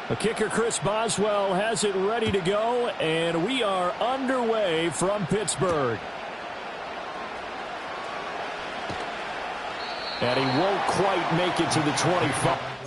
The kicker, Chris Boswell, has it ready to go, and we are underway from Pittsburgh. And he won't quite make it to the 25.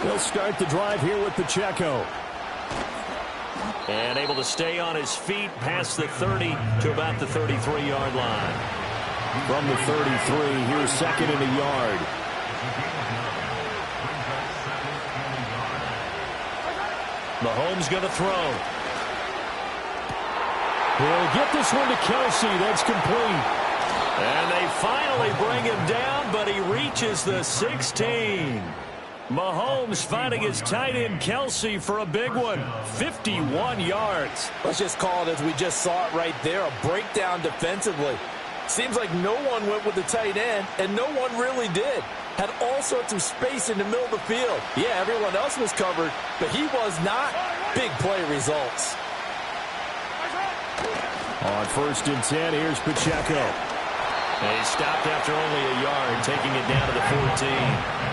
He'll start the drive here with Pacheco. And able to stay on his feet past the 30 to about the 33-yard line. From the 33, here's second and a yard. Mahomes going to throw. He'll get this one to Kelsey. That's complete. And they finally bring him down, but he reaches the 16. Mahomes finding his tight end Kelsey for a big one. 51 yards. Let's just call it as we just saw it right there. A breakdown defensively. Seems like no one went with the tight end, and no one really did. Had all sorts of space in the middle of the field. Yeah, everyone else was covered, but he was not. Big play results. On 1st and 10, here's Pacheco. And he stopped after only a yard, taking it down to the 14.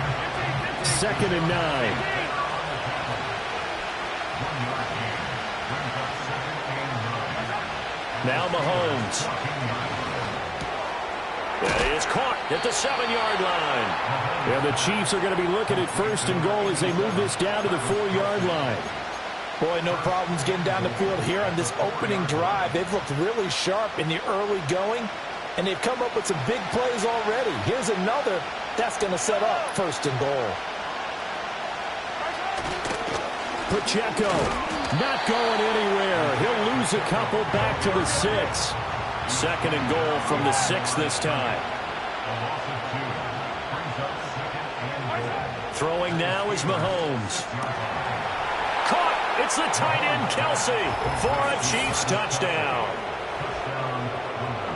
2nd and 9. Now Mahomes. That is caught at the 7-yard line. And the Chiefs are going to be looking at 1st and goal as they move this down to the 4-yard line. Boy, no problems getting down the field here on this opening drive. They've looked really sharp in the early going, and they've come up with some big plays already. Here's another that's going to set up 1st and goal. Pacheco not going anywhere. He'll lose a couple back to the 6. 2nd and goal from the 6 this time. Throwing now is Mahomes. Caught! It's the tight end Kelsey for a Chiefs touchdown.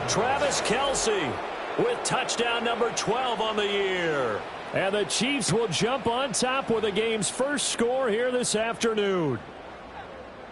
Travis Kelsey with touchdown number 12 on the year. And the Chiefs will jump on top with the game's first score here this afternoon.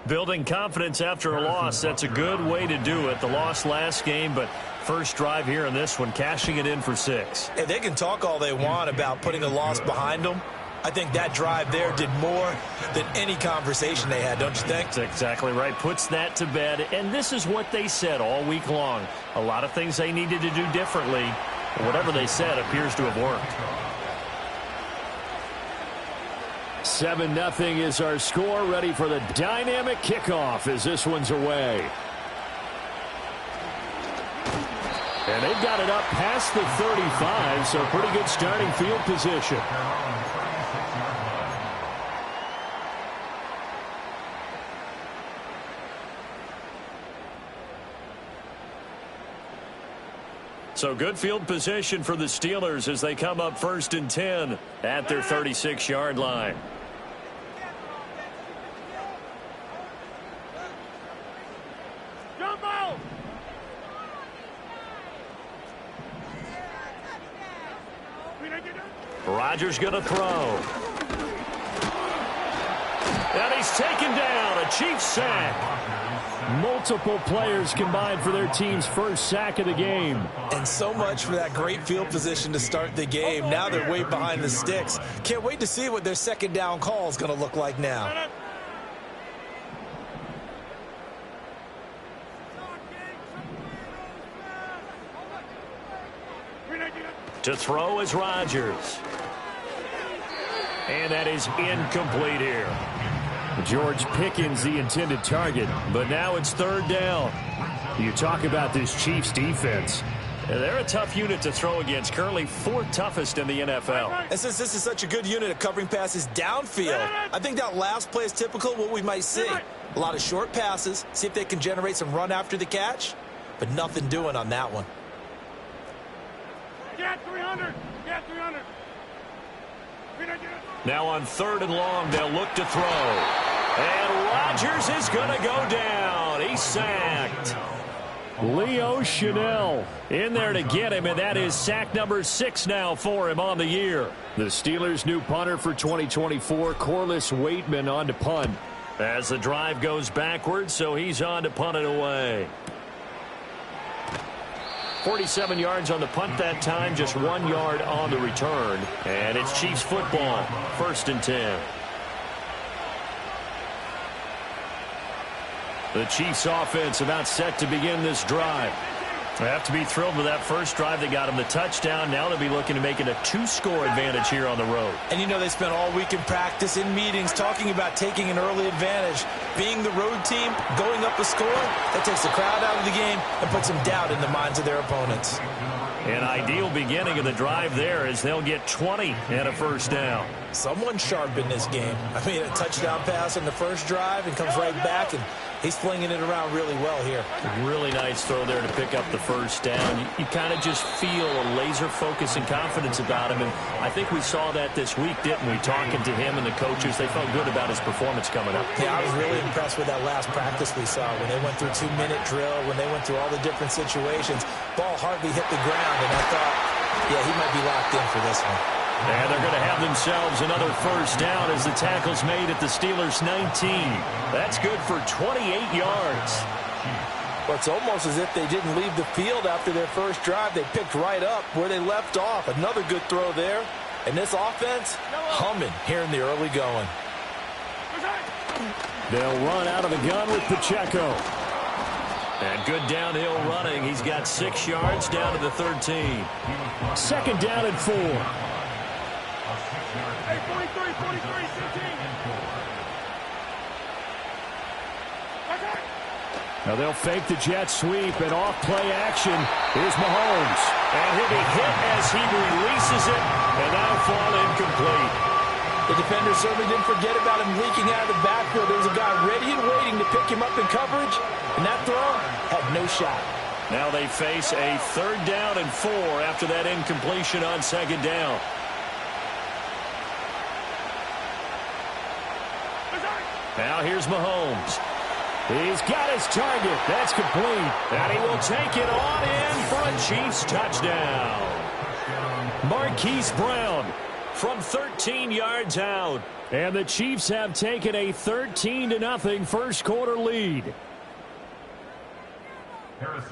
Building confidence after a loss, that's a good way to do it. The loss last game, but first drive here in this one, cashing it in for 6. And they can talk all they want about putting a loss behind them. I think that drive there did more than any conversation they had, don't you think? That's exactly right. Puts that to bed. And this is what they said all week long. A lot of things they needed to do differently. Whatever they said appears to have worked. 7-0 is our score. Ready for the dynamic kickoff as this one's away. And they've got it up past the 35, so pretty good starting field position. So good field position for the Steelers as they come up 1st and 10 at their 36-yard line. Rodgers going to throw. And he's taken down. A Chiefs sack. Multiple players combined for their team's first sack of the game. And so much for that great field position to start the game. Now they're way behind the sticks. Can't wait to see what their second down call is going to look like now. To throw is Rodgers. And that is incomplete here. George Pickens the intended target, but now it's third down. You talk about this Chiefs defense. They're a tough unit to throw against, currently fourth toughest in the NFL. And since this is such a good unit at covering passes downfield, I think that last play is typical of what we might see. A lot of short passes, see if they can generate some run after the catch, but nothing doing on that one. Get 300! Get 300! Now on third and long, they'll look to throw. And Rodgers is going to go down. He's sacked. Leo Chanel in there to get him, and that is sack number 6 now for him on the year. The Steelers' new punter for 2024, Corliss Waitman, on to punt. As the drive goes backwards, so he's on to punt it away. 47 yards on the punt that time, just 1 yard on the return. And it's Chiefs football, 1st and 10. The Chiefs offense about set to begin this drive. They have to be thrilled with that first drive. They got him the touchdown. Now they'll be looking to make it a 2-score advantage here on the road. And you know they spent all week in practice, in meetings, talking about taking an early advantage. Being the road team, going up a score, that takes the crowd out of the game and puts some doubt in the minds of their opponents. An ideal beginning of the drive there as they'll get 20 and a first down. Someone sharp in this game. I mean, a touchdown pass on the first drive and comes right back, and he's flinging it around really well here. Really nice throw there to pick up the first down. You kind of just feel a laser focus and confidence about him, and I think we saw that this week, didn't we? Talking to him and the coaches, they felt good about his performance coming up. Yeah, I was really impressed with that last practice we saw when they went through 2-minute drill, when they went through all the different situations. Ball hardly hit the ground, and I thought, yeah, he might be locked in for this one. And they're going to have themselves another first down as the tackle's made at the Steelers' 19. That's good for 28 yards. Well, it's almost as if they didn't leave the field after their first drive. They picked right up where they left off. Another good throw there. And this offense, humming here in the early going. They'll run out of the gun with Pacheco. And good downhill running. He's got 6 yards down to the 13. 2nd down and 4. Hey, 43, 15. Now they'll fake the jet sweep and off play action. Here's Mahomes. And he'll be hit as he releases it, and that'll fall incomplete. The defender certainly didn't forget about him leaking out of the backfield. There was a guy ready and waiting to pick him up in coverage, and that throw had no shot. Now they face a 3rd down and 4 after that incompletion on 2nd down. Now here's Mahomes. He's got his target. That's complete. And he will take it on in for a Chiefs touchdown. Marquise Brown from 13 yards out. And the Chiefs have taken a 13-0 first quarter lead.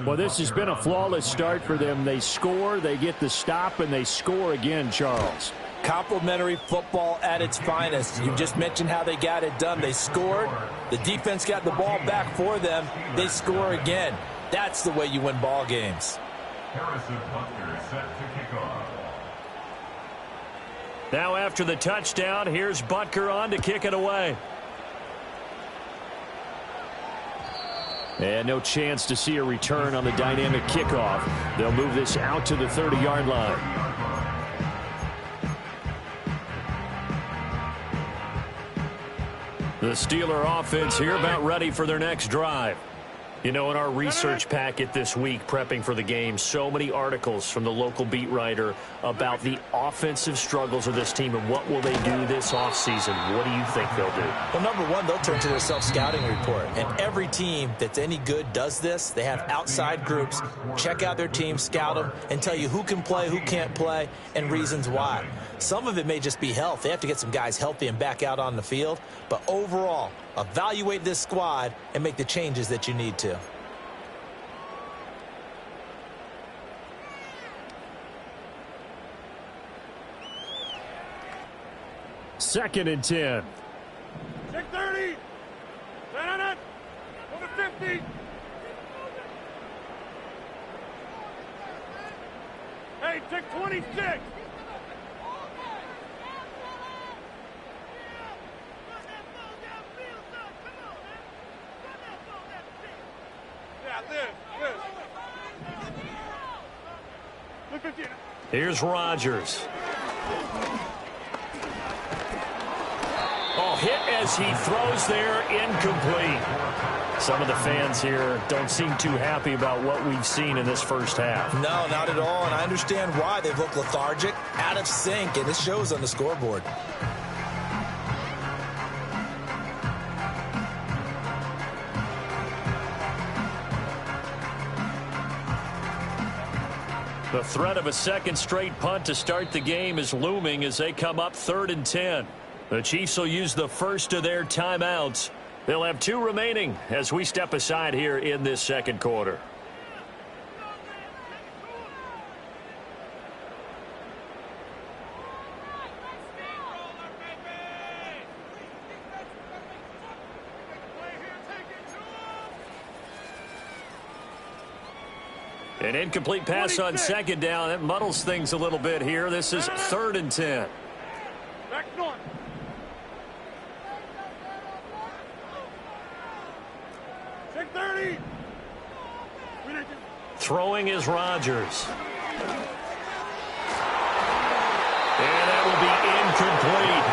Well, this has been a flawless start for them. They score, they get the stop, and they score again, Charles. Complimentary football at its finest. You just mentioned how they got it done. They scored. The defense got the ball back for them. They score again. That's the way you win ball games. Harrison Butker set to kick off. Now after the touchdown, here's Butker on to kick it away. And no chance to see a return on the dynamic kickoff. They'll move this out to the 30-yard line. The Steeler offense here about ready for their next drive. You know, in our research packet this week, prepping for the game, so many articles from the local beat writer about the offensive struggles of this team and what will they do this offseason. What do you think they'll do? Well, number one, they'll turn to their self-scouting report. And every team that's any good does this. They have outside groups. Check out their team, scout them, and tell you who can play, who can't play, and reasons why. Some of it may just be health. They have to get some guys healthy and back out on the field. But overall, evaluate this squad and make the changes that you need to. Second and 10. 630. Stand on it. On the 50. Hey, Hey, check 26. Here's Rodgers. Oh, hit as he throws there, incomplete. Some of the fans here don't seem too happy about what we've seen in this first half. No, not at all, and I understand why. They've looked lethargic, out of sync, and it shows on the scoreboard. The threat of a second straight punt to start the game is looming as they come up 3rd and 10. The Chiefs will use the first of their timeouts. They'll have 2 remaining as we step aside here in this second quarter. An incomplete pass on second down. That muddles things a little bit here. This is 3rd and 10. Back on. Check 30. Throwing is Rodgers. And that will be incomplete.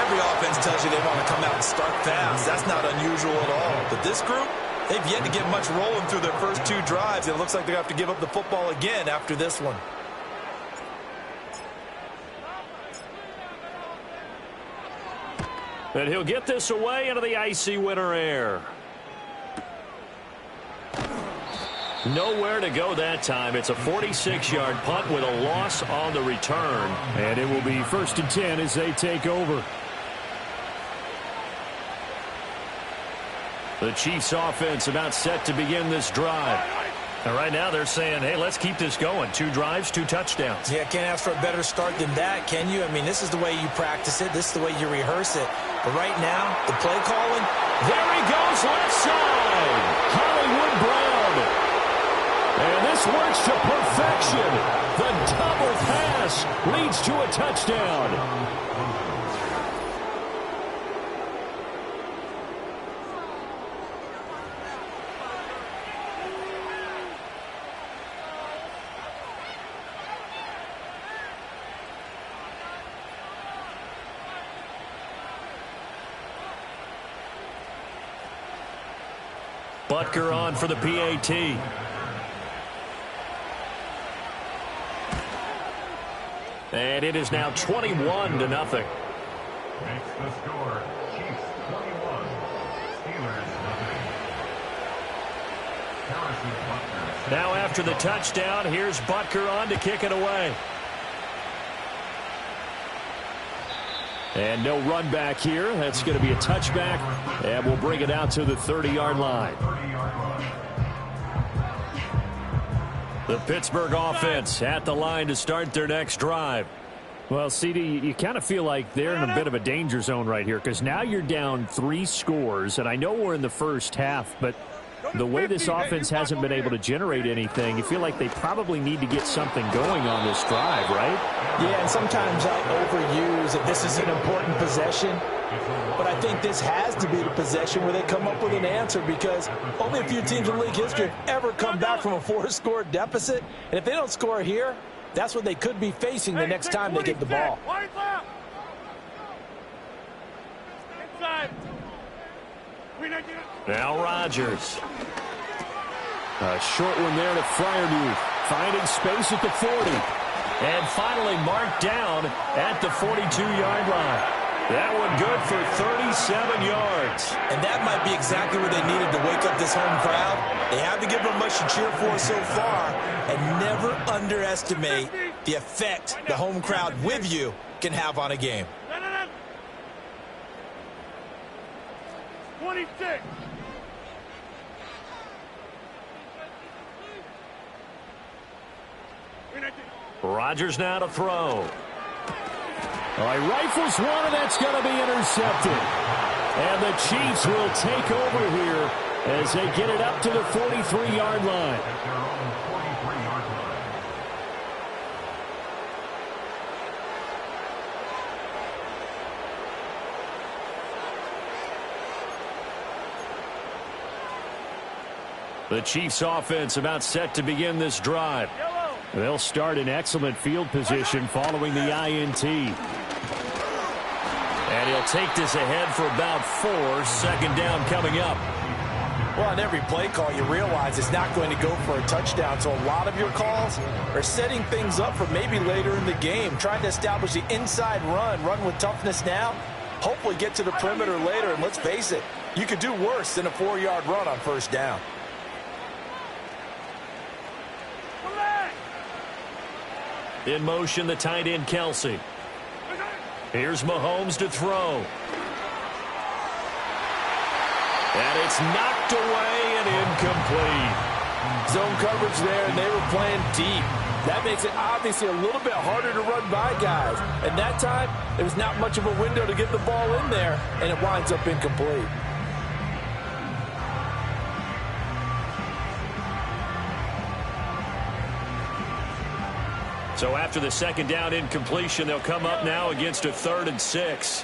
Every offense tells you they want to come out and start fast. That's not unusual at all. But this group, they've yet to get much rolling through their first 2 drives. It looks like they're going to have to give up the football again after this one. And he'll get this away into the icy winter air. Nowhere to go that time. It's a 46-yard punt with a loss on the return. And it will be 1st and 10 as they take over. The Chiefs offense about set to begin this drive. And right now they're saying, hey, let's keep this going. 2 drives, 2 touchdowns. Yeah, can't ask for a better start than that, can you? I mean, this is the way you practice it. This is the way you rehearse it. But right now, the play calling. There he goes, left side. Hollywood Brown. And this works to perfection. The double pass leads to a touchdown. Butker on for the PAT. And it is now 21-0. Makes the score. Chiefs 21. Steelers nothing. Harrison Butker. Now after the touchdown, here's Butker on to kick it away. And no run back here. That's going to be a touchback. And we'll bring it out to the 30-yard line. The Pittsburgh offense at the line to start their next drive. Well, CD, you kind of feel like they're in a bit of a danger zone right here because now you're down 3 scores, and I know we're in the first half, but the way this offense hasn't been able to generate anything, you feel like they probably need to get something going on this drive, right? Yeah, and sometimes I overuse that this is an important possession, but I think this has to be the possession where they come up with an answer because only a few teams in league history have ever come back from a 4-score deficit, and if they don't score here, that's what they could be facing the next time they get the ball. Now Rodgers. A short one there to Freiermuth, finding space at the 40. And finally marked down at the 42-yard line. That one good for 37 yards. And that might be exactly what they needed to wake up this home crowd. They haven't given them much to cheer for so far. And never underestimate the effect the home crowd with you can have on a game. 26. Rodgers now to throw. He rifles one, and that's going to be intercepted. And the Chiefs will take over here as they get it up to the 43-yard line. The Chiefs offense about set to begin this drive. They'll start in excellent field position following the INT. And he'll take this ahead for about 4. 2nd down coming up. Well, on every play call, you realize it's not going to go for a touchdown. So a lot of your calls are setting things up for maybe later in the game, trying to establish the inside run with toughness now, hopefully get to the perimeter later. And let's face it, you could do worse than a 4-yard run on 1st down. In motion, the tight end, Kelce. Here's Mahomes to throw. And it's knocked away and incomplete. Zone coverage there, and they were playing deep. That makes it obviously a little bit harder to run by guys. And that time, there was not much of a window to get the ball in there, and it winds up incomplete. So after the 2nd down incompletion, they'll come up now against a 3rd and 6.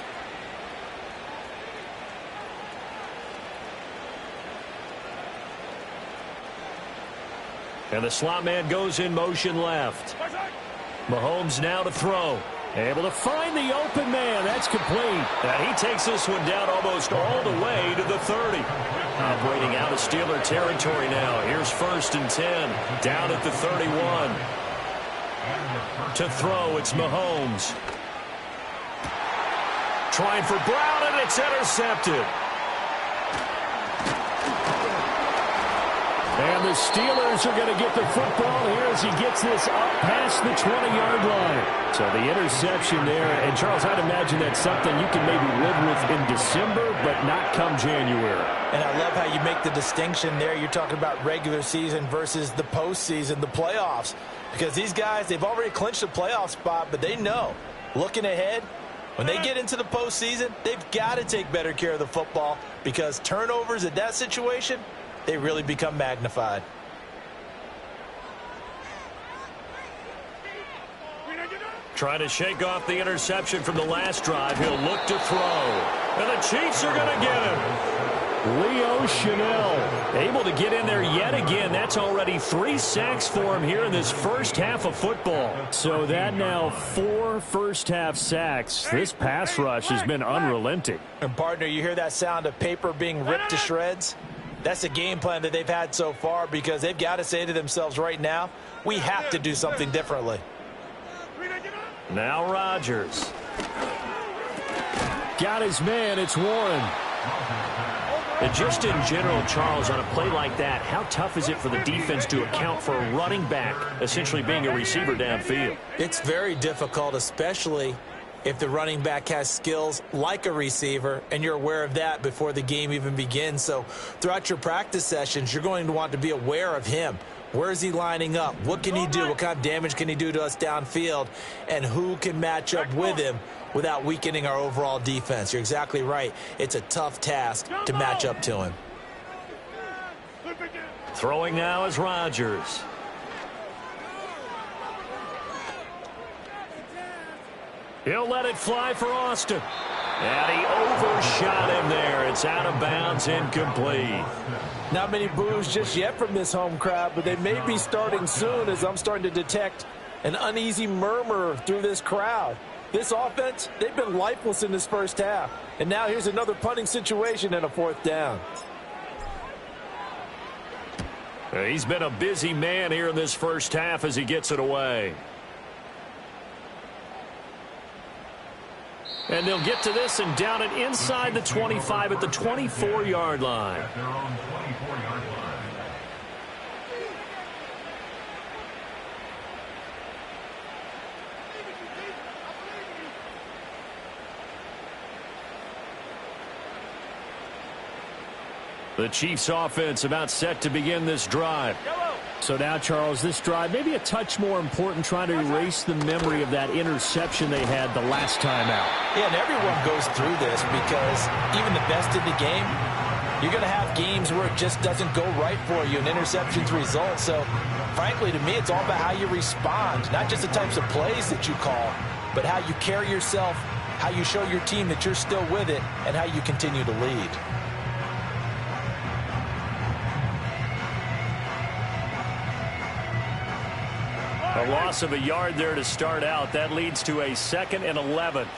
And the slot man goes in motion left. Mahomes now to throw. Able to find the open man. That's complete. And he takes this one down almost all the way to the 30. Operating out of Steeler territory now. Here's 1st and 10. Down at the 31. To throw, it's Mahomes. Trying for Brown, and it's intercepted. And the Steelers are going to get the football here as he gets this up past the 20-yard line. So the interception there. And, Charles, I'd imagine that's something you can maybe live with in December, but not come January. And I love how you make the distinction there. You're talking about regular season versus the postseason, the playoffs. Because these guys, they've already clinched a playoff spot, but they know, looking ahead, when they get into the postseason, they've got to take better care of the football because turnovers in that situation, they really become magnified. Trying to shake off the interception from the last drive. He'll look to throw. And the Chiefs are going to get him. Leo Chenal able to get in there yet again. That's already 3 sacks for him here in this first half of football. So that now 4 first-half sacks. This pass rush has been unrelenting. And, partner, you hear that sound of paper being ripped to shreds? That's a game plan that they've had so far because they've got to say to themselves right now, we have to do something differently. Now Rodgers. Got his man. It's Warren. And just in general, Charles, on a play like that, how tough is it for the defense to account for a running back essentially being a receiver downfield? It's very difficult, especially if the running back has skills like a receiver, and you're aware of that before the game even begins. So throughout your practice sessions, you're going to want to be aware of him. Where is he lining up? What can he do? What kind of damage can he do to us downfield? And who can match up with him without weakening our overall defense? You're exactly right. It's a tough task to match up to him. Throwing now is Rodgers. He'll let it fly for Austin. And he overshot him there. It's out of bounds, incomplete. Not many boos just yet from this home crowd, but they may be starting soon as I'm starting to detect an uneasy murmur through this crowd. This offense, they've been lifeless in this first half. And now here's another punting situation and a 4th down. He's been a busy man here in this first half as he gets it away. And they'll get to this and down it inside the 25 at the 24-yard line. At their own 24-yard line. The Chiefs offense about set to begin this drive. So now, Charles, this drive maybe a touch more important, trying to erase the memory of that interception they had the last time out. Yeah, and everyone goes through this because even the best in the game, you're going to have games where it just doesn't go right for you and interceptions result. So, frankly, to me, it's all about how you respond, not just the types of plays that you call, but how you carry yourself, how you show your team that you're still with it, and how you continue to lead. A loss of a yard there to start out. That leads to a 2nd and 11.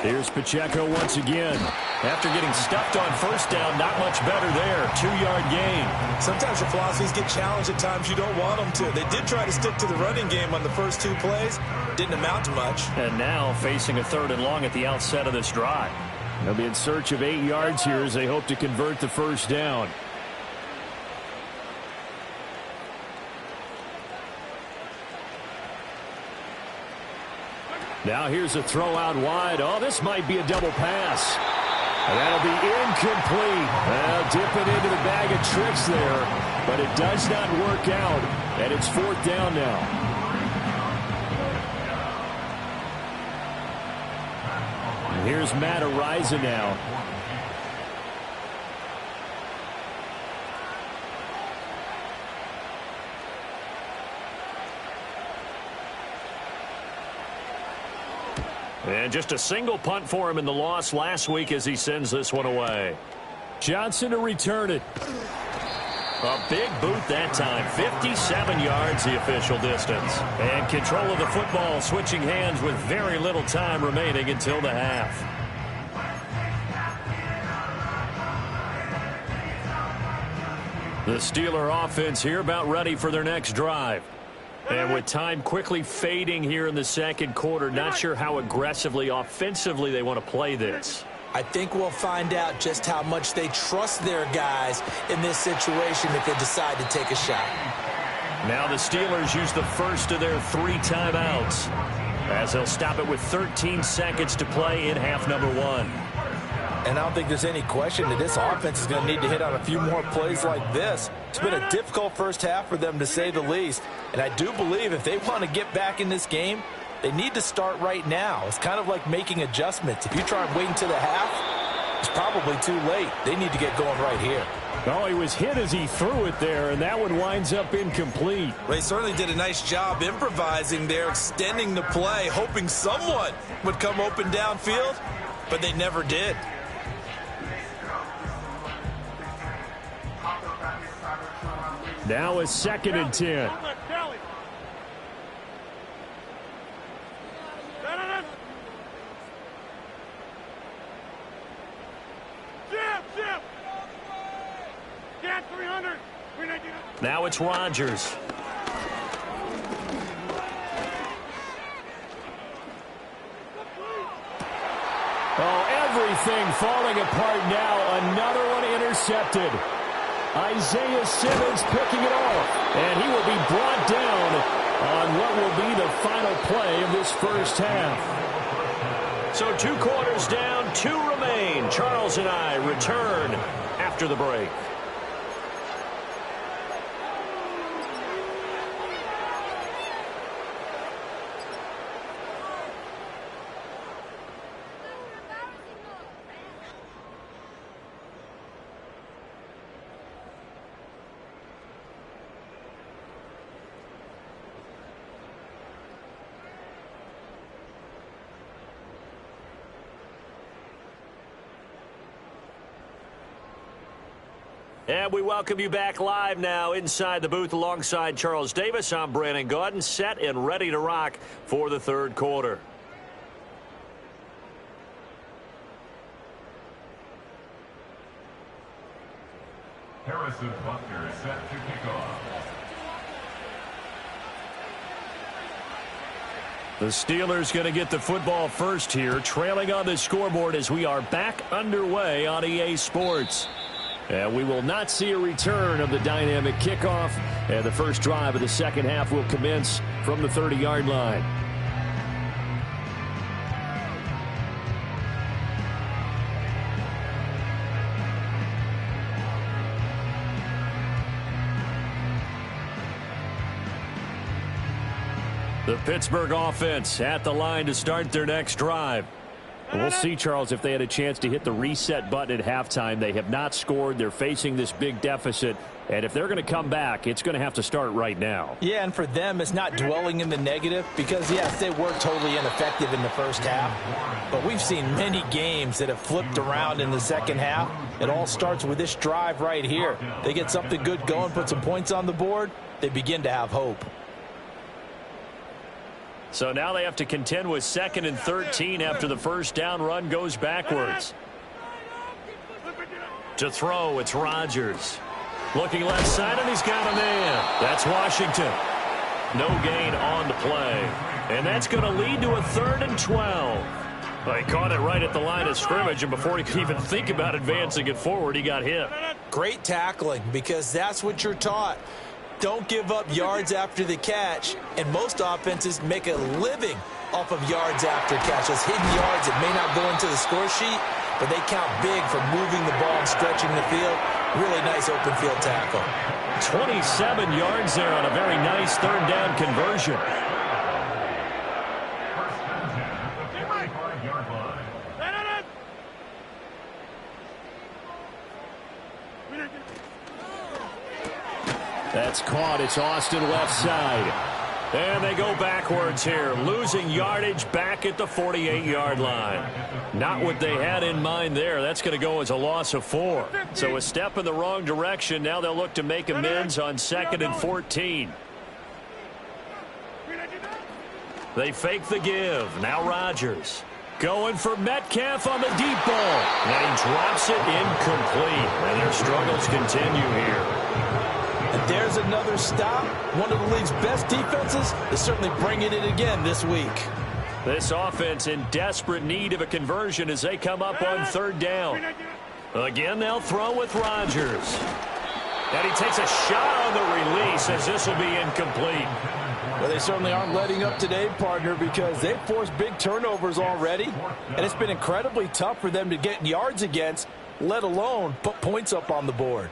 Here's Pacheco once again. After getting stuffed on first down, not much better there. 2-yard gain. Sometimes your philosophies get challenged at times you don't want them to. They did try to stick to the running game on the first 2 plays. Didn't amount to much. And now facing a 3rd and long at the outset of this drive. They'll be in search of 8 yards here as they hope to convert the first down. Now here's a throw out wide. Oh, this might be a double pass. And that'll be incomplete. Well, dipping into the bag of tricks there, but it does not work out, and it's 4th down now. And here's Matt Araiza now. And just a single punt for him in the loss last week as he sends this one away. Johnson to return it. A big boot that time. 57 yards the official distance. And control of the football switching hands with very little time remaining until the half. The Steeler offense here about ready for their next drive. And with time quickly fading here in the 2nd quarter, not sure how aggressively, offensively they want to play this. I think we'll find out just how much they trust their guys in this situation if they decide to take a shot. Now the Steelers use the first of their 3 timeouts as they'll stop it with 13 seconds to play in half number 1. And I don't think there's any question that this offense is going to need to hit on a few more plays like this. It's been a difficult first half for them, to say the least. And I do believe if they want to get back in this game, they need to start right now. It's kind of like making adjustments. If you try and wait until the half, it's probably too late. They need to get going right here. Oh, he was hit as he threw it there, and that one winds up incomplete. They certainly did a nice job improvising there, extending the play, hoping someone would come open downfield, but they never did. Now a 2nd and 10. Now it's Rodgers. Oh, everything falling apart now. Another one intercepted. Isaiah Simmons picking it off, and he will be brought down on what will be the final play of this first half. So 2 quarters down, 2 remain. Charles and I return after the break. And we welcome you back live now inside the booth alongside Charles Davis. I'm Brandon Gaudin, set and ready to rock for the 3rd quarter. Harrison Butker set to kick off. The Steelers going to get the football first here, trailing on the scoreboard as we are back underway on EA Sports. And we will not see a return of the dynamic kickoff. And the first drive of the 2nd half will commence from the 30-yard line. The Pittsburgh offense at the line to start their next drive. We'll see, Charles, if they had a chance to hit the reset button at halftime. They have not scored. They're facing this big deficit. And if they're going to come back, it's going to have to start right now. Yeah, and for them, it's not dwelling in the negative because, yes, they were totally ineffective in the first half. But we've seen many games that have flipped around in the second half. It all starts with this drive right here. They get something good going, put some points on the board, they begin to have hope. So now they have to contend with 2nd and 13 after the first down run goes backwards. To throw, it's Rodgers. Looking left side, and he's got a man. That's Washington. No gain on the play. And that's going to lead to a 3rd and 12. Well, he caught it right at the line of scrimmage, and before he could even think about advancing it forward, he got hit. Great tackling, because that's what you're taught. Don't give up yards after the catch, and most offenses make a living off of yards after catch. Those hidden yards that may not go into the score sheet, but they count big for moving the ball and stretching the field. Really nice open field tackle. 27 yards there on a very nice 3rd down conversion. That's caught. It's Austin left side. And they go backwards here, losing yardage back at the 48-yard line. Not what they had in mind there. That's going to go as a loss of 4. So a step in the wrong direction. Now they'll look to make amends on 2nd and 14. They fake the give. Now Rodgers going for Metcalf on the deep ball. And he drops it incomplete. And their struggles continue here. And there's another stop. One of the league's best defenses is certainly bringing it again this week. This offense in desperate need of a conversion as they come up on 3rd down. Again, they'll throw with Rodgers. And he takes a shot on the release as this will be incomplete. Well, they certainly aren't letting up today, partner, because they've forced big turnovers already. And it's been incredibly tough for them to get yards against, let alone put points up on the board.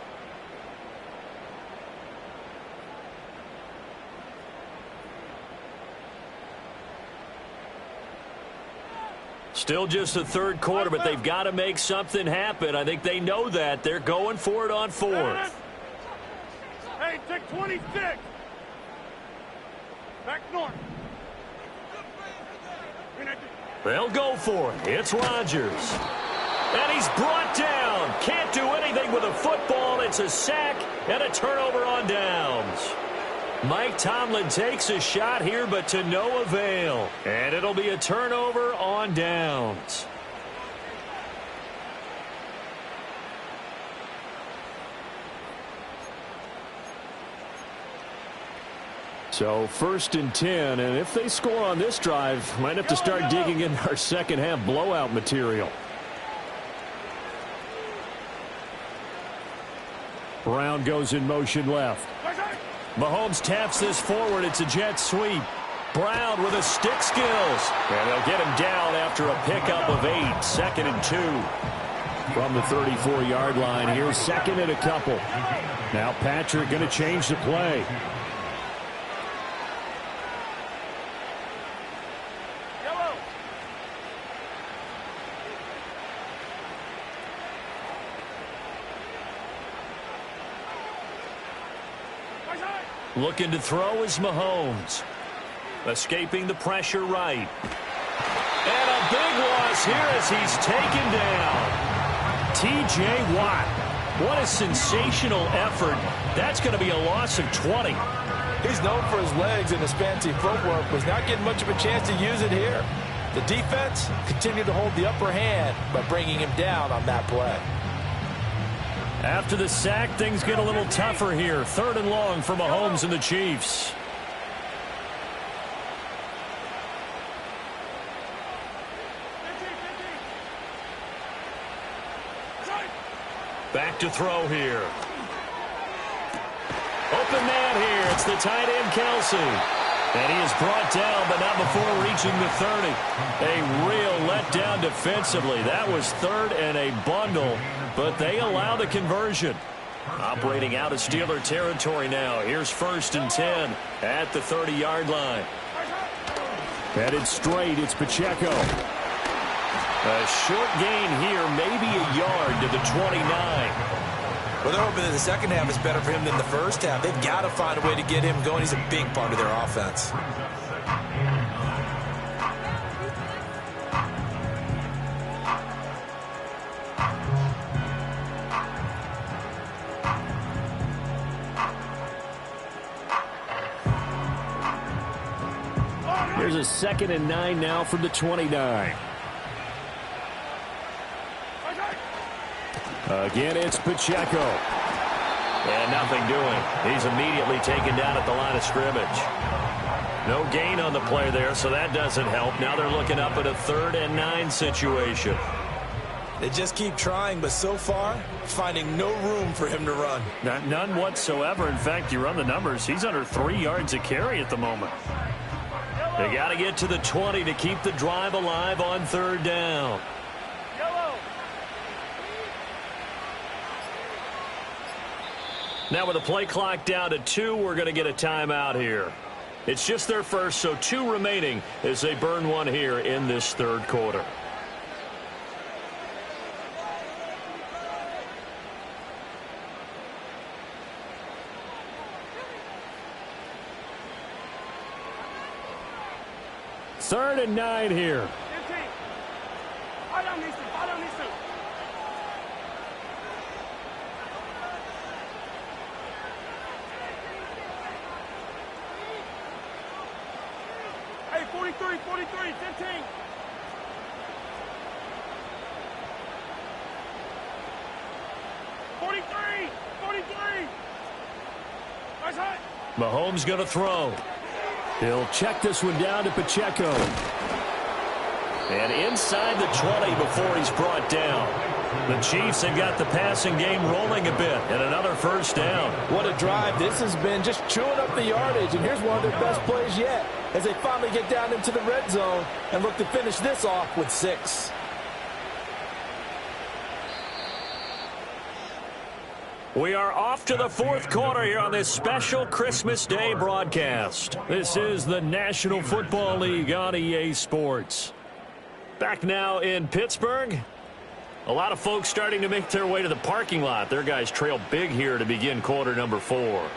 Still just the 3rd quarter, but they've got to make something happen. I think they know that. They're going for it on 4th. Hey, take 26. Back north. They'll go for it. It's Rodgers. And he's brought down. Can't do anything with a football. It's a sack and a turnover on downs. Mike Tomlin takes a shot here, but to no avail. And it'll be a turnover on downs. So 1st and 10, and if they score on this drive, might have to start digging in our second half blowout material. Brown goes in motion left. Mahomes taps this forward. It's a jet sweep. Brown with his stick skills. And they'll get him down after a pickup of 8. 2nd and 2. From the 34-yard line. Here's 2nd and a couple. Now Patrick going to change the play. Looking to throw is Mahomes. Escaping the pressure right. And a big loss here as he's taken down. T.J. Watt. What a sensational effort. That's going to be a loss of 20. He's known for his legs and his fancy footwork, was not getting much of a chance to use it here. The defense continued to hold the upper hand by bringing him down on that play. After the sack, things get a little tougher here. 3rd and long for Mahomes and the Chiefs. Back to throw here. Open man here. It's the tight end, Kelce. And he is brought down, but not before reaching the 30. A real letdown defensively. That was 3rd and a bundle, but they allow the conversion. Operating out of Steeler territory now. Here's 1st and 10 at the 30-yard line. Headed straight, it's Pacheco. A short gain here, maybe a yard to the 29. Well, they're hoping that the second half is better for him than the first half. They've got to find a way to get him going. He's a big part of their offense. Here's a 2nd and 9 now from the 29. Again, it's Pacheco. And nothing doing. He's immediately taken down at the line of scrimmage. No gain on the play there, so that doesn't help. Now they're looking up at a 3rd and 9 situation. They just keep trying, but so far, finding no room for him to run. None whatsoever. In fact, you run the numbers. He's under 3 yards a carry at the moment. They got to get to the 20 to keep the drive alive on 3rd down. Now with the play clock down to 2, we're going to get a timeout here. It's just their first, so 2 remaining as they burn one here in this 3rd quarter. Third and 9 here. Hey, 43, 15. Nice hit. Mahomes going to throw. He'll check this one down to Pacheco. And inside the 20 before he's brought down. The Chiefs have got the passing game rolling a bit. And another first down. What a drive this has been, just chewing up the yardage. And here's one of their best plays yet as they finally get down into the red zone and look to finish this off with 6. We are off to the 4th quarter here on this special Christmas Day broadcast. This is the National Football League on EA Sports. Back now in Pittsburgh. A lot of folks starting to make their way to the parking lot. Their guys trail big here to begin quarter number 4.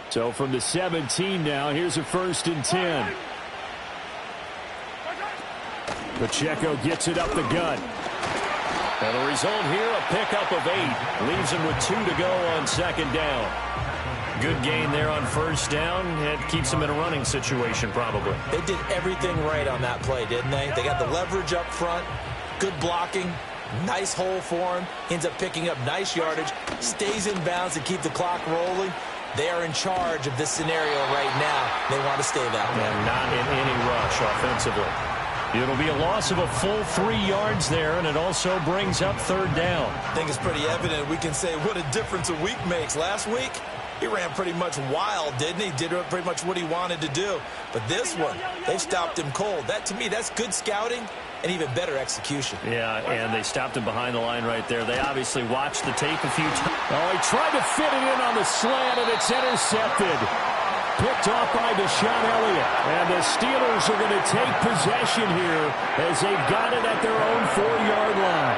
So from the 17 now, here's a 1st and 10. Pacheco gets it up the gut. And the result here, a pickup of 8. Leaves him with 2 to go on 2nd down. Good gain there on 1st down. It keeps him in a running situation probably. They did everything right on that play, didn't they? They got the leverage up front, good blocking, nice hole for him. Ends up picking up nice yardage, stays in bounds to keep the clock rolling. They are in charge of this scenario right now. They want to stay that way. And not in any rush offensively. It'll be a loss of a full 3 yards there, and it also brings up 3rd down. I think it's pretty evident we can say what a difference a week makes. Last week, he ran pretty much wild, didn't he? Did pretty much what he wanted to do. But this one, they stopped him cold. That, to me, that's good scouting and even better execution. Yeah, and they stopped him behind the line right there. They obviously watched the tape a few times. Oh, he tried to fit it in on the slant, and it's intercepted. Picked off by Deshaun Elliott. And the Steelers are going to take possession here as they've got it at their own 4-yard line.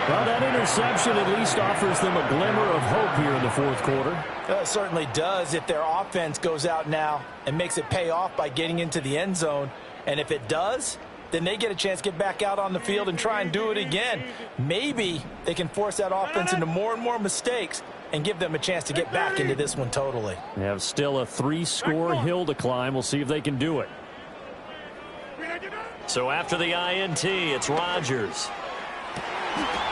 Well, that interception at least offers them a glimmer of hope here in the 4th quarter. It certainly does if their offense goes out now and makes it pay off by getting into the end zone. And if it does, then they get a chance to get back out on the field and try and do it again. Maybe they can force that offense into more and more mistakes and give them a chance to get back into this one totally. They have still a 3-score hill to climb. We'll see if they can do it. So after the INT, it's Rodgers.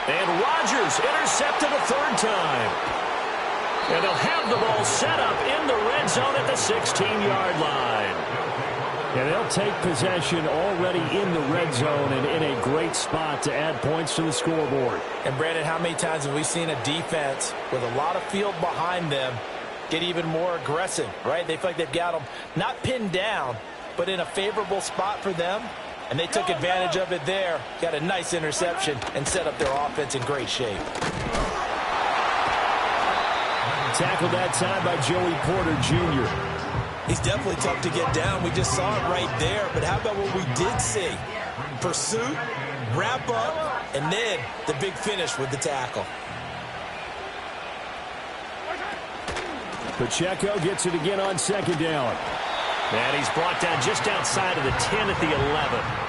And Rodgers intercepted a 3rd time. And they'll have the ball set up in the red zone at the 16-yard line. And they'll take possession already in the red zone and in a great spot to add points to the scoreboard. And, Brandon, how many times have we seen a defense with a lot of field behind them get even more aggressive, right? They feel like they've got them not pinned down, but in a favorable spot for them. And they took advantage of it there, got a nice interception, and set up their offense in great shape. Tackled that time by Joey Porter Jr. He's definitely tough to get down. We just saw it right there. But how about what we did see? Pursuit, wrap up, and then the big finish with the tackle. Pacheco gets it again on second down. And he's brought down just outside of the 10 at the 11.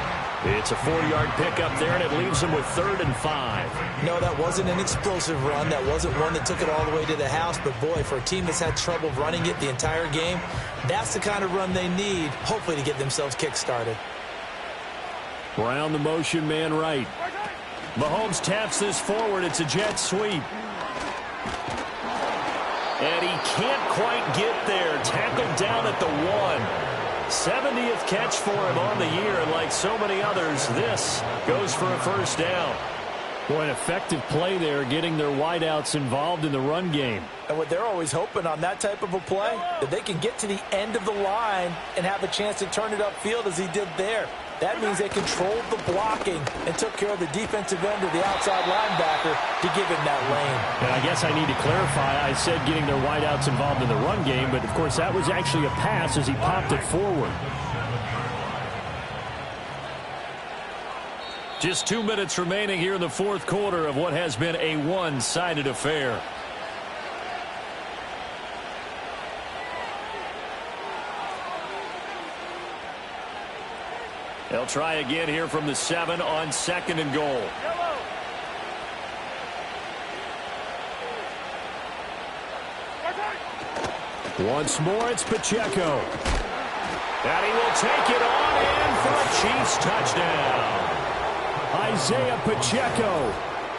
It's a 4-yard pickup there, and it leaves him with 3rd and 5. No, that wasn't an explosive run. That wasn't one that took it all the way to the house. But, boy, for a team that's had trouble running it the entire game, that's the kind of run they need, hopefully, to get themselves kick-started. Brown the motion man right. Mahomes taps this forward. It's a jet sweep. And he can't quite get there. Tackled down at the 1. 70th catch for him on the year, and like so many others, this goes for a first down. Boy, an effective play there, getting their wideouts involved in the run game. And what they're always hoping on that type of a play, that they can get to the end of the line and have a chance to turn it upfield as he did there. That means they controlled the blocking and took care of the defensive end of the outside linebacker to give him that lane. And I guess I need to clarify, I said getting their wideouts involved in the run game, but of course that was actually a pass as he popped it forward. Just 2 minutes remaining here in the fourth quarter of what has been a one-sided affair. They'll try again here from the 7 on 2nd and goal. Once more, it's Pacheco. And he will take it on in for a Chiefs touchdown. Isaiah Pacheco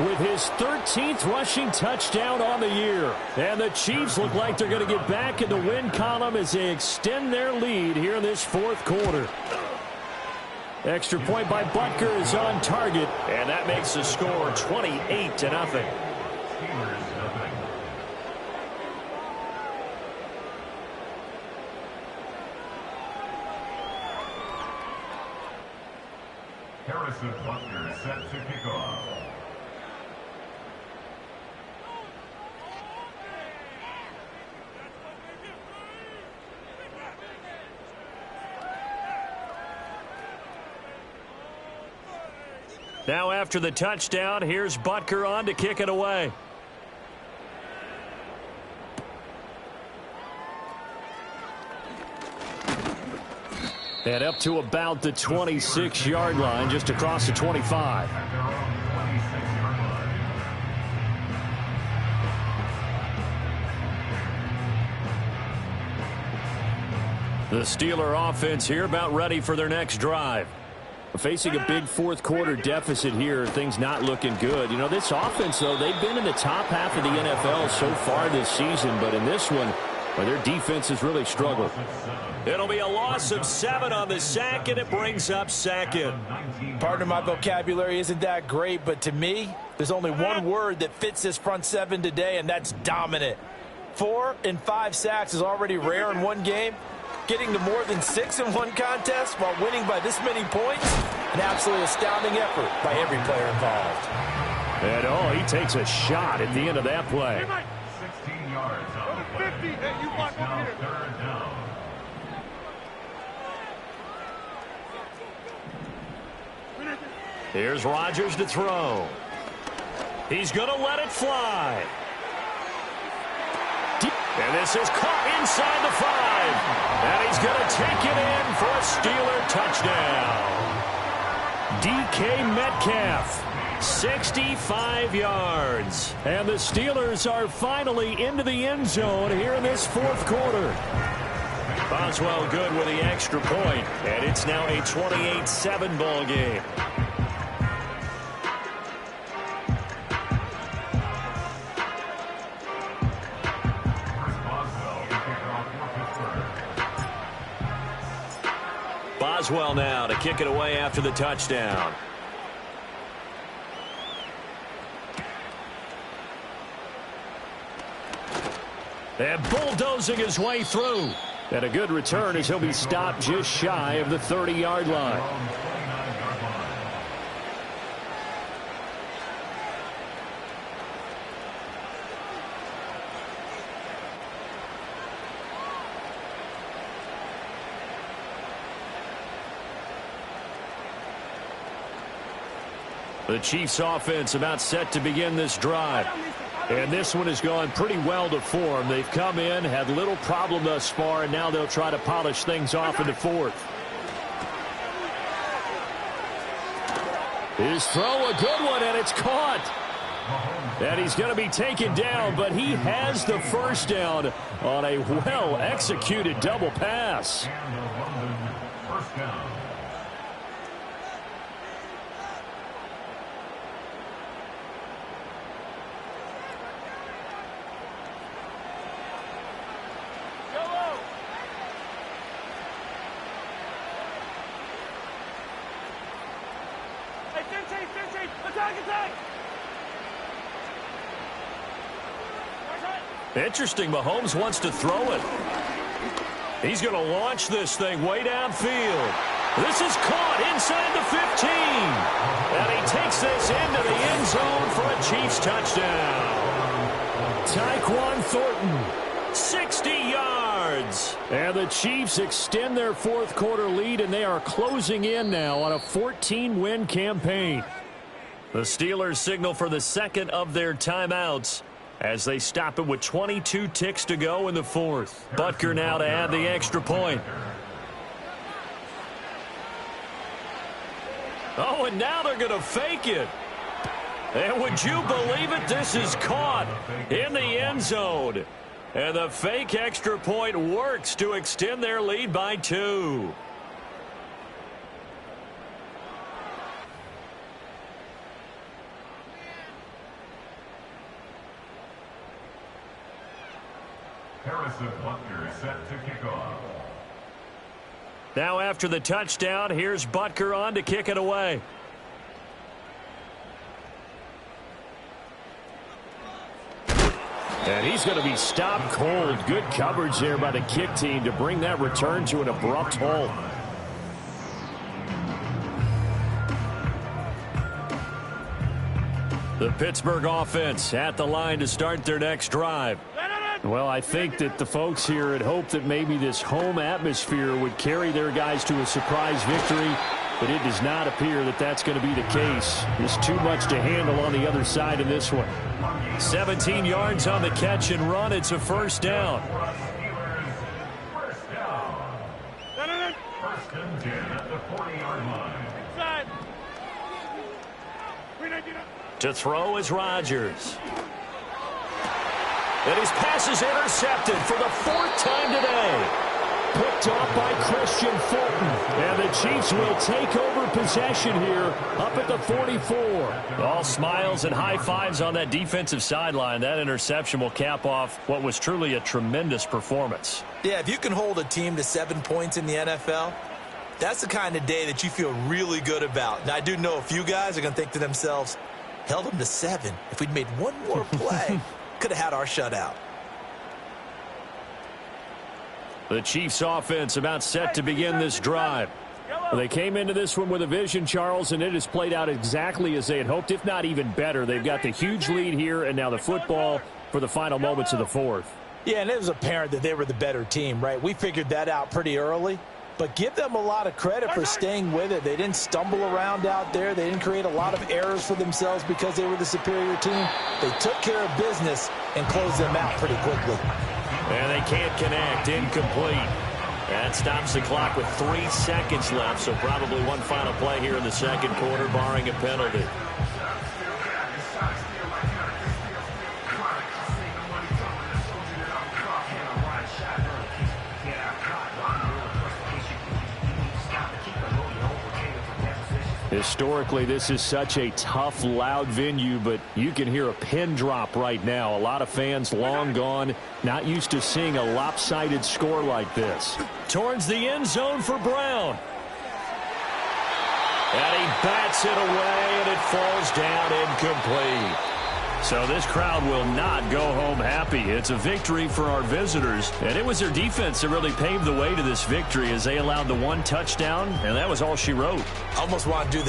with his 13th rushing touchdown on the year. And the Chiefs look like they're going to get back in the win column as they extend their lead here in this fourth quarter. Extra point by Butker is on target. And that makes the score 28-0. Harrison Butker is set to kick off. Now after the touchdown, here's Butker on to kick it away. And up to about the 26-yard line, just across the 25. At their own 26-yard line. The Steeler offense here about ready for their next drive. Facing a big fourth quarter deficit here, things not looking good. You know, this offense, though, they've been in the top half of the NFL so far this season, but in this one, well, their defense has really struggled. It'll be a loss of 7 on the sack, and it brings up 2nd. Pardon my vocabulary isn't that great, but to me, there's only one word that fits this front 7 today, and that's dominant. 4 and 5 sacks is already rare in one game. Getting to more than 6 in one contest while winning by this many points, an absolutely astounding effort by every player involved. And oh, he takes a shot at the end of that play. 16 yards on the play. 50. Hey, you block over Now here. 3rd down. Here's Rodgers to throw. He's going to let it fly. And this is caught inside the 5. And he's going to take it in for a Steeler touchdown. DK Metcalf, 65 yards. and the Steelers are finally into the end zone here in this fourth quarter. Boswell good with the extra point, and it's now a 28-7 ball game. Boswell now to kick it away after the touchdown. And bulldozing his way through. And a good return as he'll be stopped just shy of the 30-yard line. The Chiefs offense about set to begin this drive. And this one has gone pretty well to form. They've come in, had little problem thus far, and now they'll try to polish things off in the fourth. His throw, a good one, and it's caught. And he's going to be taken down, but he has the first down on a well-executed double pass. And the London first down. Attack! Interesting, Mahomes wants to throw it. He's going to launch this thing way downfield. This is caught inside the 15. And he takes this into the end zone for a Chiefs touchdown. Tyquan Thornton, 60 yards. And the Chiefs extend their fourth quarter lead, and they are closing in now on a 14-win campaign. The Steelers signal for the second of their timeouts as they stop it with 22 ticks to go in the fourth. Butker now to add the extra point. Oh, and now they're going to fake it. And would you believe it? This is caught in the end zone. And the fake extra point works to extend their lead by 2. Harrison Butker is set to kick off. Now after the touchdown, here's Butker on to kick it away. And he's going to be stopped cold. Good coverage there by the kick team to bring that return to an abrupt halt. The Pittsburgh offense at the line to start their next drive. Well, I think that the folks here had hoped that maybe this home atmosphere would carry their guys to a surprise victory, but it does not appear that that's going to be the case. There's too much to handle on the other side in this one. 17 yards on the catch and run. It's a first down. First down. First and 10 at the 40-yard line. Inside. To throw is Rodgers. And his pass is intercepted for the 4th time today. Picked off by Christian Fulton. And the Chiefs will take over possession here up at the 44. All smiles and high fives on that defensive sideline. That interception will cap off what was truly a tremendous performance. Yeah, if you can hold a team to 7 points in the NFL, that's the kind of day that you feel really good about. And I do know a few guys are going to think to themselves, held them to 7. If we'd made one more play, could have had our shutout. The Chiefs offense about set to begin this drive. They came into this one with a vision, Charles, and it has played out exactly as they had hoped, if not even better. They've got the huge lead here, and now the football for the final moments of the fourth. Yeah, and it was apparent that they were the better team, right? We figured that out pretty early. But give them a lot of credit for staying with it. They didn't stumble around out there. They didn't create a lot of errors for themselves because they were the superior team. They took care of business and closed them out pretty quickly. And they can't connect. Incomplete. That stops the clock with 3 seconds left, so probably one final play here in the second quarter, barring a penalty. Historically, this is such a tough, loud venue, but you can hear a pin drop right now. A lot of fans long gone, not used to seeing a lopsided score like this. Towards the end zone for Brown. And he bats it away, and it falls down incomplete. So this crowd will not go home happy. It's a victory for our visitors, and it was their defense that really paved the way to this victory as they allowed the 1 touchdown, and that was all she wrote. I almost want to do the